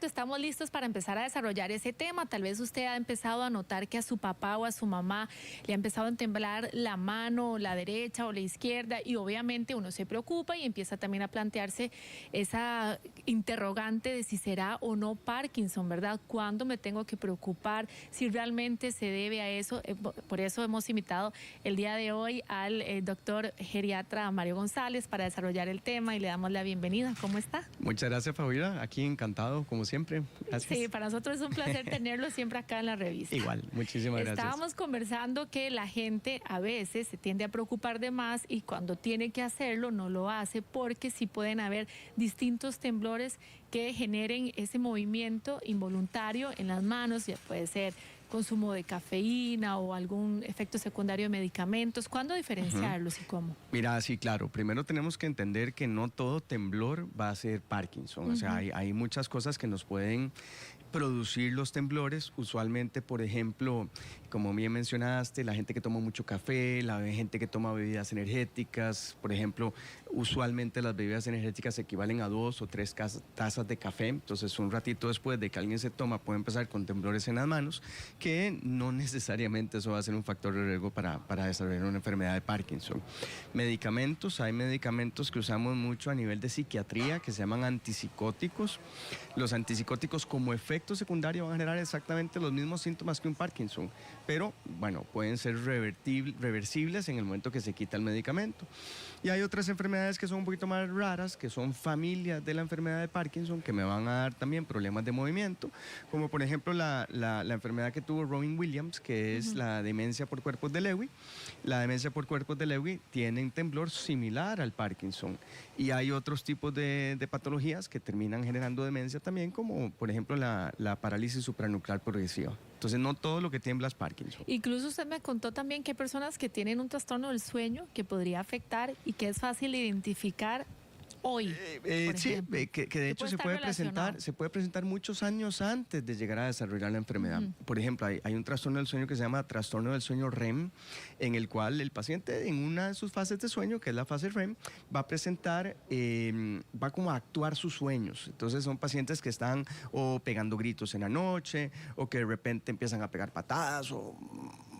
Perfecto, estamos listos para empezar a desarrollar ese tema. Tal vez usted ha empezado a notar que a su papá o a su mamá le ha empezado a temblar la mano, la derecha o la izquierda, y obviamente uno se preocupa y empieza también a plantearse esa interrogante de si será o no Parkinson, ¿verdad? ¿Cuándo me tengo que preocupar? Si realmente se debe a eso. Por eso hemos invitado el día de hoy al doctor geriatra Mario González para desarrollar el tema y le damos la bienvenida. ¿Cómo está? Muchas gracias, Fabiola. Aquí encantado, como siempre. Gracias. Sí, para nosotros es un placer tenerlo siempre acá en la revista. Igual, muchísimas gracias. Estábamos conversando que la gente a veces se tiende a preocupar de más y cuando tiene que hacerlo no lo hace, porque sí pueden haber distintos temblores que generen ese movimiento involuntario en las manos. Ya puede ser consumo de cafeína o algún efecto secundario de medicamentos. ¿Cuándo diferenciarlos y cómo? Mira, sí, claro. Primero tenemos que entender que no todo temblor va a ser Parkinson. O sea, hay muchas cosas que nos pueden producir los temblores. Usualmente, por ejemplo, como bien mencionaste, la gente que toma mucho café, la gente que toma bebidas energéticas, por ejemplo, usualmente las bebidas energéticas equivalen a 2 o 3 tazas de café. Entonces, un ratito después de que alguien se toma, puede empezar con temblores en las manos, que no necesariamente eso va a ser un factor de riesgo para desarrollar una enfermedad de Parkinson. Medicamentos, hay medicamentos que usamos mucho a nivel de psiquiatría que se llaman antipsicóticos. Los antipsicóticos como efecto secundario van a generar exactamente los mismos síntomas que un Parkinson, pero bueno, pueden ser reversibles en el momento que se quita el medicamento. Y hay otras enfermedades que son un poquito más raras, que son familias de la enfermedad de Parkinson, que me van a dar también problemas de movimiento, como por ejemplo la enfermedad que tuvo Robin Williams, que es la demencia por cuerpos de Lewy. La demencia por cuerpos de Lewy tiene un temblor similar al Parkinson, y hay otros tipos de patologías que terminan generando demencia también, como por ejemplo la parálisis supranuclear progresiva. Entonces, no todo lo que tiembla es Parkinson. Incluso usted me contó también que hay personas que tienen un trastorno del sueño que podría afectar y que es fácil identificar hoy. Sí, que de hecho se puede presentar muchos años antes de llegar a desarrollar la enfermedad. Por ejemplo, hay un trastorno del sueño que se llama trastorno del sueño REM, en el cual el paciente en una de sus fases de sueño, que es la fase REM, va a presentar, va como a actuar sus sueños. Entonces son pacientes que están o pegando gritos en la noche, o que de repente empiezan a pegar patadas, o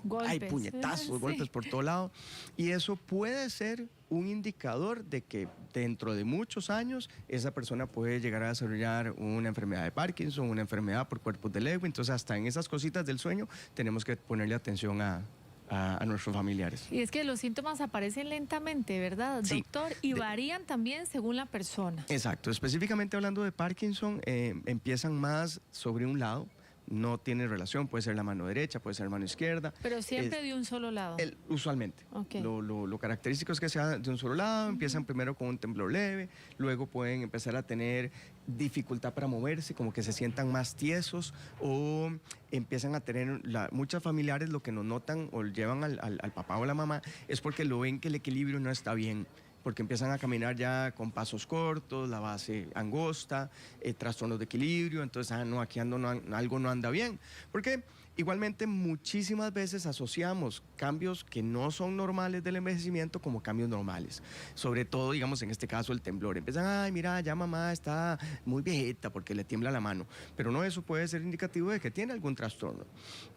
golpes. Hay puñetazos, golpes por todo lado. Y eso puede ser un indicador de que dentro de muchos años esa persona puede llegar a desarrollar una enfermedad de Parkinson, una enfermedad por cuerpos de Lewy. Entonces, hasta en esas cositas del sueño tenemos que ponerle atención a nuestros familiares. Y es que los síntomas aparecen lentamente, ¿verdad, doctor? Sí. Y varían también según la persona. Exacto. Específicamente hablando de Parkinson, empiezan más sobre un lado. No tiene relación, puede ser la mano derecha, puede ser la mano izquierda. Pero siempre de un solo lado. Usualmente. Okay. Lo característico es que sea de un solo lado. Empiezan primero con un temblor leve, luego pueden empezar a tener dificultad para moverse, como que se sientan más tiesos, o empiezan a tener, muchas familiares lo que nos notan o llevan al papá o la mamá es porque lo ven que el equilibrio no está bien, porque empiezan a caminar ya con pasos cortos, la base angosta, trastornos de equilibrio. Entonces, aquí algo no anda bien. Porque igualmente muchísimas veces asociamos cambios que no son normales del envejecimiento como cambios normales. Sobre todo, digamos, en este caso el temblor. Empiezan, ay, mira, ya mamá está muy viejita porque le tiembla la mano. Pero no, eso puede ser indicativo de que tiene algún trastorno.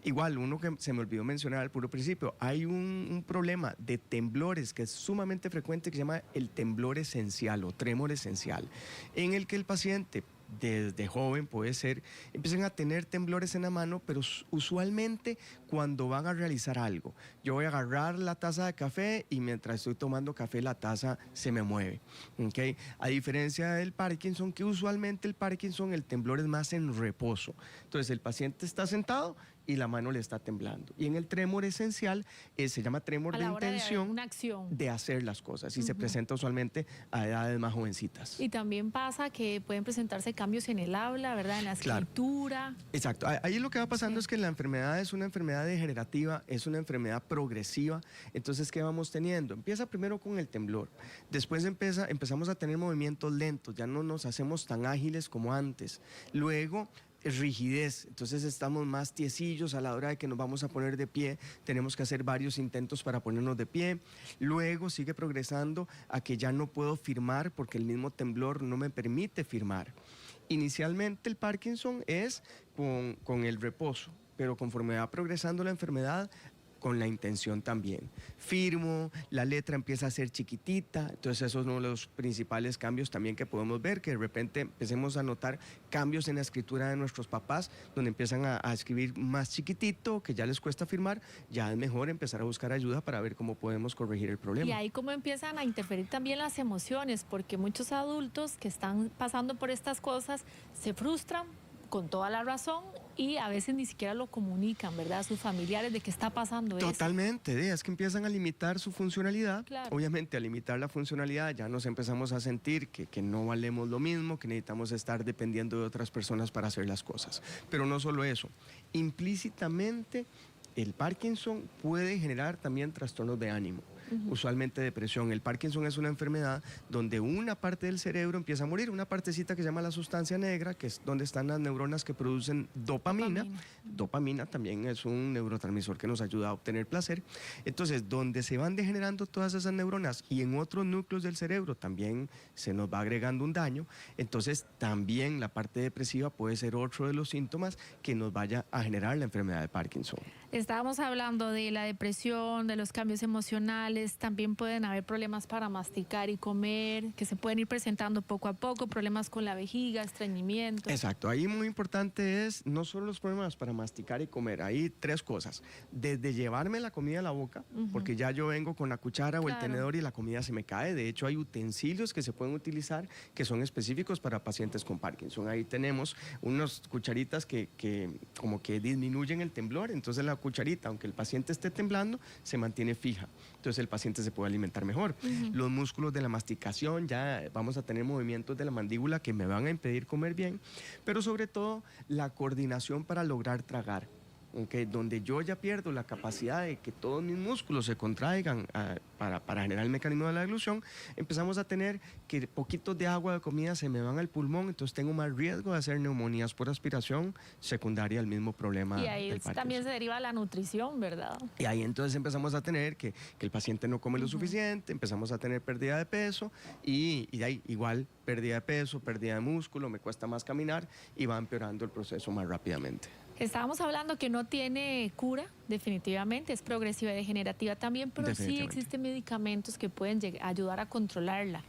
Igual, uno que se me olvidó mencionar al puro principio, hay un problema de temblores que es sumamente frecuente, que se llama el temblor esencial o trémor esencial, en el que el paciente desde joven puede ser, empiezan a tener temblores en la mano, pero usualmente cuando van a realizar algo. Yo voy a agarrar la taza de café y mientras estoy tomando café la taza se me mueve. ¿Okay? A diferencia del Parkinson, que usualmente el Parkinson, el temblor es más en reposo. Entonces el paciente está sentado y la mano le está temblando. Y en el trémor esencial, se llama trémor de intención de hacer las cosas, y se presenta usualmente a edades más jovencitas. Y también pasa que pueden presentarse cambios en el habla, ¿verdad? En la escritura. Claro. Exacto. Ahí lo que va pasando es que la enfermedad es una enfermedad degenerativa, es una enfermedad progresiva. Entonces, ¿qué vamos teniendo? Empieza primero con el temblor. Después empezamos a tener movimientos lentos, ya no nos hacemos tan ágiles como antes. Luego, rigidez, entonces estamos más tiesillos a la hora de que nos vamos a poner de pie, tenemos que hacer varios intentos para ponernos de pie. Luego sigue progresando a que ya no puedo firmar porque el mismo temblor no me permite firmar. Inicialmente el Parkinson es con el reposo, pero conforme va progresando la enfermedad, con la intención también. Firmo, la letra empieza a ser chiquitita, entonces esos son uno de los principales cambios también que podemos ver, que de repente empecemos a notar cambios en la escritura de nuestros papás, donde empiezan a escribir más chiquitito, que ya les cuesta firmar, ya es mejor empezar a buscar ayuda para ver cómo podemos corregir el problema. Y ahí cómo empiezan a interferir también las emociones, porque muchos adultos que están pasando por estas cosas se frustran con toda la razón y a veces ni siquiera lo comunican, ¿verdad? A sus familiares de qué está pasando eso. Totalmente, es que empiezan a limitar su funcionalidad. Claro. Obviamente, al limitar la funcionalidad ya nos empezamos a sentir que no valemos lo mismo, que necesitamos estar dependiendo de otras personas para hacer las cosas. Pero no solo eso, implícitamente el Parkinson puede generar también trastornos de ánimo. Usualmente depresión. El Parkinson es una enfermedad donde una parte del cerebro empieza a morir, una partecita que se llama la sustancia negra, que es donde están las neuronas que producen dopamina. Dopamina también es un neurotransmisor que nos ayuda a obtener placer. Entonces, donde se van degenerando todas esas neuronas y en otros núcleos del cerebro también se nos va agregando un daño, entonces también la parte depresiva puede ser otro de los síntomas que nos vaya a generar la enfermedad de Parkinson. Estábamos hablando de la depresión, de los cambios emocionales, también pueden haber problemas para masticar y comer, que se pueden ir presentando poco a poco, problemas con la vejiga, estreñimiento. Exacto, ahí muy importante es no solo los problemas para masticar y comer, hay tres cosas, desde llevarme la comida a la boca, porque ya yo vengo con la cuchara o el tenedor y la comida se me cae, de hecho hay utensilios que se pueden utilizar que son específicos para pacientes con Parkinson, ahí tenemos unas cucharitas que como que disminuyen el temblor, entonces la cucharita, aunque el paciente esté temblando, se mantiene fija. Entonces el paciente se puede alimentar mejor. Los músculos de la masticación, ya vamos a tener movimientos de la mandíbula que me van a impedir comer bien, pero sobre todo la coordinación para lograr tragar. Okay, donde yo ya pierdo la capacidad de que todos mis músculos se contraigan para generar el mecanismo de la deglución, empezamos a tener que poquitos de agua de comida se me van al pulmón, entonces tengo más riesgo de hacer neumonías por aspiración secundaria al mismo problema. Y ahí también se deriva la nutrición, ¿verdad? Y ahí entonces empezamos a tener que el paciente no come lo suficiente, empezamos a tener pérdida de peso y de ahí igual pérdida de peso, pérdida de músculo, me cuesta más caminar y va empeorando el proceso más rápidamente. Estábamos hablando que no tiene cura, definitivamente, es progresiva y degenerativa también, pero sí existen medicamentos que pueden ayudar a controlarla.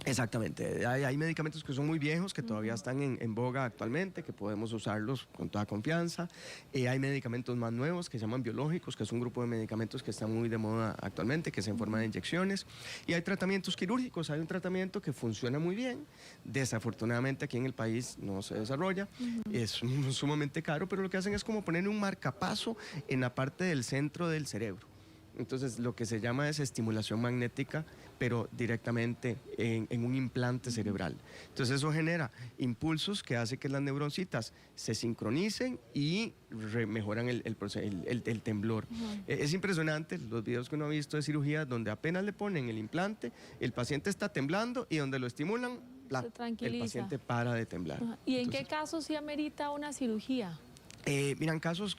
Exactamente, hay medicamentos que son muy viejos, que todavía están en boga actualmente, que podemos usarlos con toda confianza. Hay medicamentos más nuevos que se llaman biológicos, que es un grupo de medicamentos que están muy de moda actualmente, que es en forma de inyecciones. Y hay tratamientos quirúrgicos, hay un tratamiento que funciona muy bien, desafortunadamente aquí en el país no se desarrolla, es sumamente caro, pero lo que hacen es como poner un marcapaso en la parte del centro del cerebro. Entonces, lo que se llama es estimulación magnética, pero directamente en un implante cerebral. Entonces, eso genera impulsos que hace que las neuroncitas se sincronicen y mejoran el temblor. Es impresionante los videos que uno ha visto de cirugía donde apenas le ponen el implante, el paciente está temblando y donde lo estimulan, el paciente para de temblar. ¿Y en qué casos sí amerita una cirugía? Miran, casos...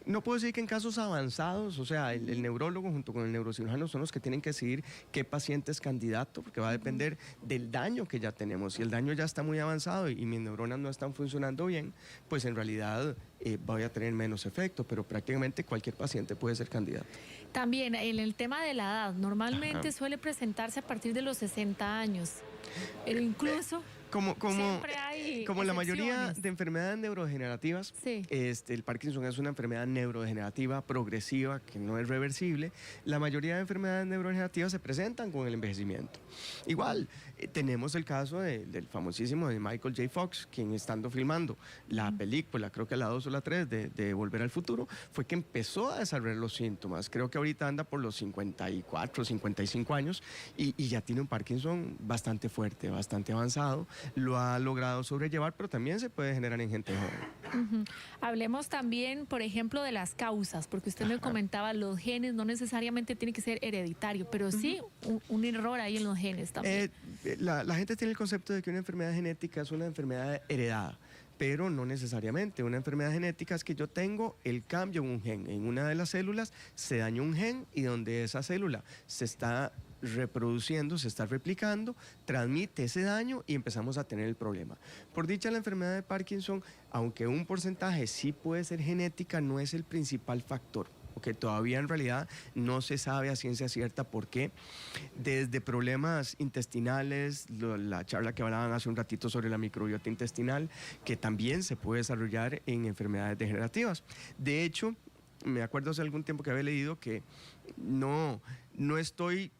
No puedo decir que en casos avanzados, o sea, el neurólogo junto con el neurocirujano son los que tienen que decidir qué paciente es candidato, porque va a depender del daño que ya tenemos. Si el daño ya está muy avanzado y mis neuronas no están funcionando bien, pues en realidad voy a tener menos efecto, pero prácticamente cualquier paciente puede ser candidato. También en el tema de la edad, normalmente suele presentarse a partir de los 60 años, pero incluso... Como la mayoría de enfermedades neurodegenerativas, el Parkinson es una enfermedad neurodegenerativa progresiva que no es reversible. La mayoría de enfermedades neurodegenerativas se presentan con el envejecimiento. Igual, tenemos el caso del famosísimo de Michael J. Fox, quien estando filmando la película, creo que la 2 o la 3 de Volver al Futuro, fue que empezó a desarrollar los síntomas. Creo que ahorita anda por los 54, 55 años y ya tiene un Parkinson bastante fuerte, bastante avanzado. Lo ha logrado sobrellevar, pero también se puede generar en gente joven. Hablemos también, por ejemplo, de las causas, porque usted me comentaba, los genes no necesariamente tiene que ser hereditario, pero sí un error ahí en los genes también. La gente tiene el concepto de que una enfermedad genética es una enfermedad heredada, pero no necesariamente. Una enfermedad genética es que yo tengo el cambio en un gen. En una de las células se dañó un gen y donde esa célula se está reproduciendo, se está replicando, transmite ese daño y empezamos a tener el problema. Por dicha, la enfermedad de Parkinson, aunque un porcentaje sí puede ser genética, no es el principal factor. Porque todavía en realidad no se sabe a ciencia cierta por qué. Desde problemas intestinales, la charla que hablaban hace un ratito sobre la microbiota intestinal, que también se puede desarrollar en enfermedades degenerativas. De hecho, me acuerdo hace algún tiempo que había leído que no estoy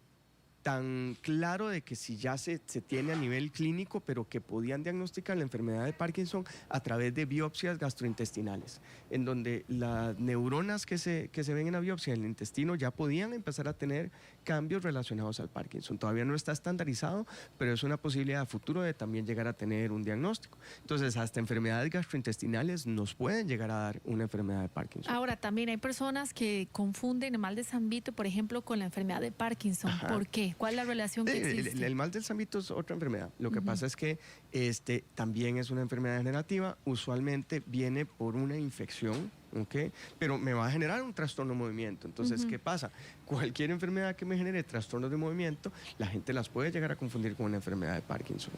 tan claro de que si ya se tiene a nivel clínico, pero que podían diagnosticar la enfermedad de Parkinson a través de biopsias gastrointestinales, en donde las neuronas que se ven en la biopsia del intestino ya podían empezar a tener cambios relacionados al Parkinson. Todavía no está estandarizado, pero es una posibilidad a futuro de también llegar a tener un diagnóstico. Entonces, hasta enfermedades gastrointestinales nos pueden llegar a dar una enfermedad de Parkinson. Ahora, también hay personas que confunden el mal de San Vito, por ejemplo, con la enfermedad de Parkinson. Ajá. ¿Por qué? ¿Cuál es la relación que existe? El mal del San Vito es otra enfermedad. Lo que pasa es que también es una enfermedad degenerativa. Usualmente viene por una infección, ¿ok? Pero me va a generar un trastorno de movimiento. Entonces, ¿qué pasa? Cualquier enfermedad que me genere trastornos de movimiento, la gente las puede llegar a confundir con una enfermedad de Parkinson.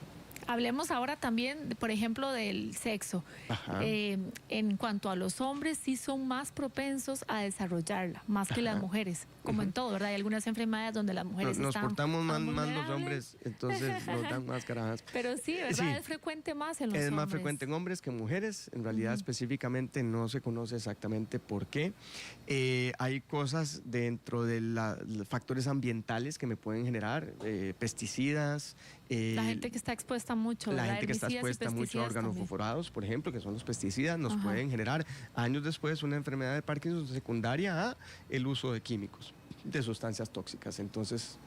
Hablemos ahora también, por ejemplo, del sexo. Ajá. En cuanto a los hombres, sí son más propensos a desarrollarla, más que las mujeres, como en todo, ¿verdad? Hay algunas enfermedades donde las mujeres Nos están portamos más los vulnerables. hombres, entonces nos dan más carajas. Pero sí, ¿verdad? Sí. Es frecuente más en los hombres. Es más frecuente en hombres que en mujeres. En realidad, específicamente, no se conoce exactamente por qué. Hay cosas dentro de los factores ambientales que me pueden generar, pesticidas. La gente que está expuesta mucho, La ¿verdad? gente que está Herbicidas y expuesta mucho a pesticidas órganos también. fosforados, por ejemplo, que son los pesticidas, nos pueden generar años después una enfermedad de Parkinson secundaria a el uso de químicos, de sustancias tóxicas. Entonces,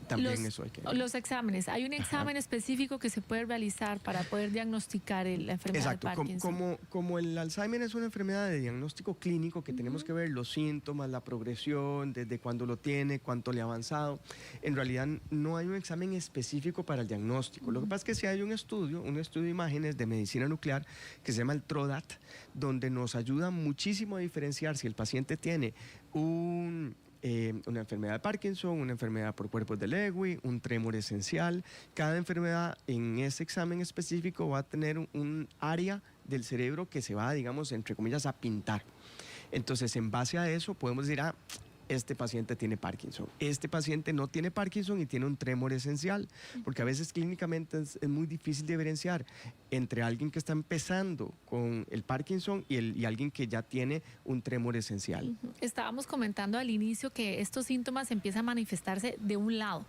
también eso hay que... Los exámenes, ¿hay un examen específico que se puede realizar para poder diagnosticar la enfermedad Exacto, de Parkinson? como el Alzheimer es una enfermedad de diagnóstico clínico que tenemos que ver los síntomas, la progresión, desde cuándo lo tiene, cuánto le ha avanzado, en realidad no hay un examen específico para el diagnóstico. Lo que pasa es que sí hay un estudio de imágenes de medicina nuclear que se llama el TRODAT, donde nos ayuda muchísimo a diferenciar si el paciente tiene una enfermedad de Parkinson, una enfermedad por cuerpos de Lewy, un tremor esencial. Cada enfermedad en ese examen específico va a tener un área del cerebro que se va, digamos, entre comillas, a pintar. Entonces, en base a eso, podemos decir, este paciente tiene Parkinson. Este paciente no tiene Parkinson y tiene un tremor esencial, porque a veces clínicamente es muy difícil diferenciar entre alguien que está empezando con el Parkinson y alguien que ya tiene un tremor esencial. Estábamos comentando al inicio que estos síntomas empiezan a manifestarse de un lado.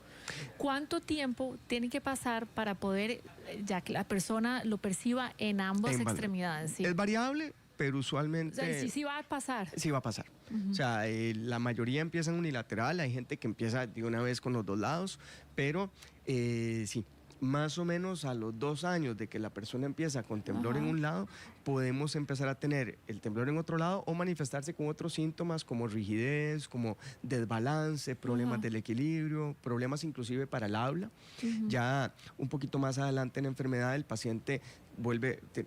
¿Cuánto tiempo tiene que pasar para poder, ya que la persona lo perciba en ambas extremidades? Sí. Es variable, pero usualmente... O sea, sí va a pasar. Sí va a pasar. O sea, la mayoría empiezan unilateral, hay gente que empieza de una vez con los dos lados, pero sí, más o menos a los 2 años de que la persona empieza con temblor en un lado, podemos empezar a tener el temblor en otro lado o manifestarse con otros síntomas como rigidez, como desbalance, problemas del equilibrio, problemas inclusive para el habla. Ya un poquito más adelante en la enfermedad el paciente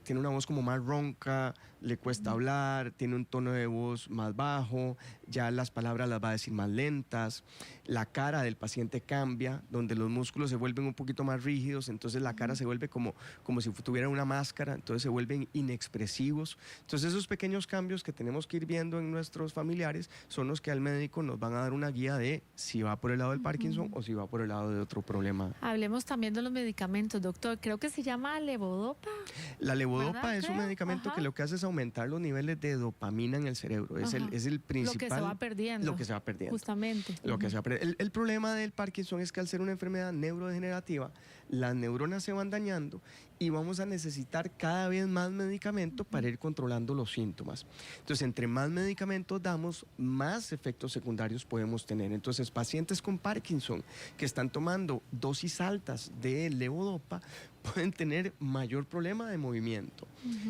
tiene una voz como más ronca, le cuesta hablar, tiene un tono de voz más bajo, ya las palabras las va a decir más lentas, la cara del paciente cambia, donde los músculos se vuelven un poquito más rígidos, entonces la cara se vuelve como si tuviera una máscara, entonces se vuelven inexpresivos. Entonces esos pequeños cambios que tenemos que ir viendo en nuestros familiares son los que al médico nos van a dar una guía de si va por el lado del Parkinson o si va por el lado de otro problema. Hablemos también de los medicamentos, doctor. Creo que se llama levodopa. La levodopa ¿verdad? es un medicamento que lo que hace es aumentar los niveles de dopamina en el cerebro. Es el principal... Lo que se va perdiendo. Lo que se va perdiendo. Justamente. Lo que se va perdiendo. El problema del Parkinson es que al ser una enfermedad neurodegenerativa, las neuronas se van dañando y vamos a necesitar cada vez más medicamento para ir controlando los síntomas. Entonces, entre más medicamentos damos, más efectos secundarios podemos tener. Entonces, pacientes con Parkinson que están tomando dosis altas de levodopa pueden tener mayor problema de movimiento.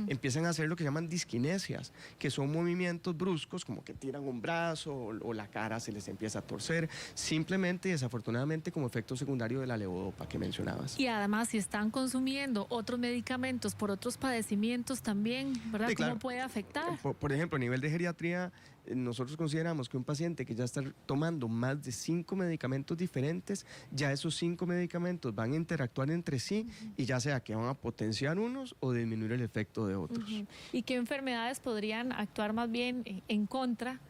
Empiezan a hacer lo que llaman disquinesias, que son movimientos bruscos, como que tiran un brazo o la cara se les empieza a torcer, simplemente y desafortunadamente como efecto secundario de la levodopa que mencionabas. Y además, si están consumiendo otros medicamentos por otros padecimientos también, ¿verdad? Sí, claro. ¿Cómo puede afectar? Por ejemplo, a nivel de geriatría, nosotros consideramos que un paciente que ya está tomando más de 5 medicamentos diferentes, ya esos 5 medicamentos van a interactuar entre sí y ya sea que van a potenciar unos o disminuir el efecto de otros. ¿Y qué enfermedades podrían actuar más bien en contra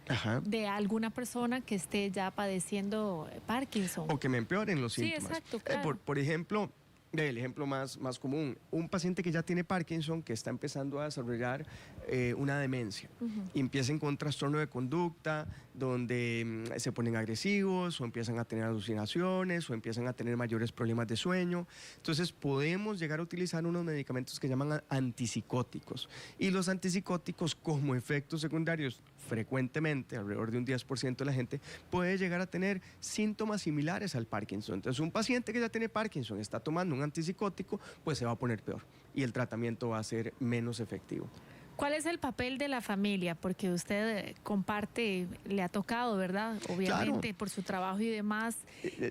de alguna persona que esté ya padeciendo Parkinson? O que me empeoren los síntomas. Sí, exacto, claro. Por ejemplo, el ejemplo más común, un paciente que ya tiene Parkinson, que está empezando a desarrollar una demencia, y empiezan con un trastorno de conducta, donde se ponen agresivos, o empiezan a tener alucinaciones, o empiezan a tener mayores problemas de sueño. Entonces podemos llegar a utilizar unos medicamentos que llaman antipsicóticos. Y los antipsicóticos, como efectos secundarios, frecuentemente, alrededor de un 10% de la gente, puede llegar a tener síntomas similares al Parkinson. Entonces, un paciente que ya tiene Parkinson está tomando un antipsicótico, pues se va a poner peor y el tratamiento va a ser menos efectivo. ¿Cuál es el papel de la familia? Porque usted comparte, le ha tocado, ¿verdad? Obviamente, Claro. por su trabajo y demás.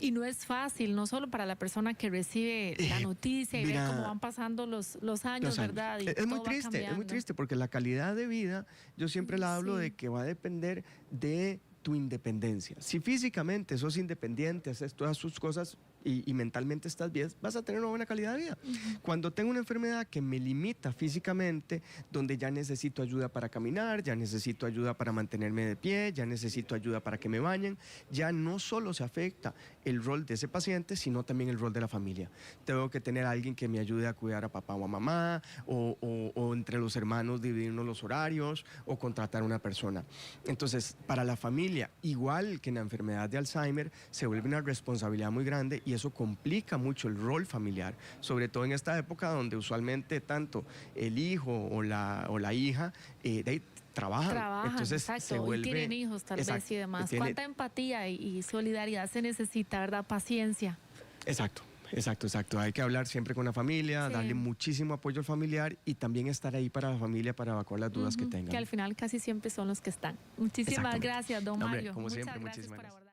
Y no es fácil, no solo para la persona que recibe la noticia y ve cómo van pasando los años, ¿verdad? Y Es muy todo va triste, cambiando. porque la calidad de vida, yo siempre la hablo Sí. de que va a depender de tu independencia. Si físicamente sos independiente, haces todas sus cosas y mentalmente estás bien, vas a tener una buena calidad de vida. Cuando tengo una enfermedad que me limita físicamente, donde ya necesito ayuda para caminar, ya necesito ayuda para mantenerme de pie, ya necesito ayuda para que me bañen, ya no solo se afecta el rol de ese paciente, sino también el rol de la familia. Tengo que tener a alguien que me ayude a cuidar a papá o a mamá, o entre los hermanos dividirnos los horarios, o contratar a una persona. Entonces, para la familia, igual que en la enfermedad de Alzheimer, se vuelve una responsabilidad muy grande y eso complica mucho el rol familiar, sobre todo en esta época donde usualmente tanto el hijo o la hija trabajan. Entonces exacto. se vuelve, y tienen hijos tal vez y demás. ¿Cuánta empatía y solidaridad se necesita, verdad? Paciencia. Exacto. Hay que hablar siempre con la familia, Sí. darle muchísimo apoyo al familiar y también estar ahí para la familia para evacuar las dudas que tengan. Que al final casi siempre son los que están. Muchísimas Exactamente. gracias, don Hombre, Mario. como Muchas siempre, gracias muchísimas por gracias. abordar.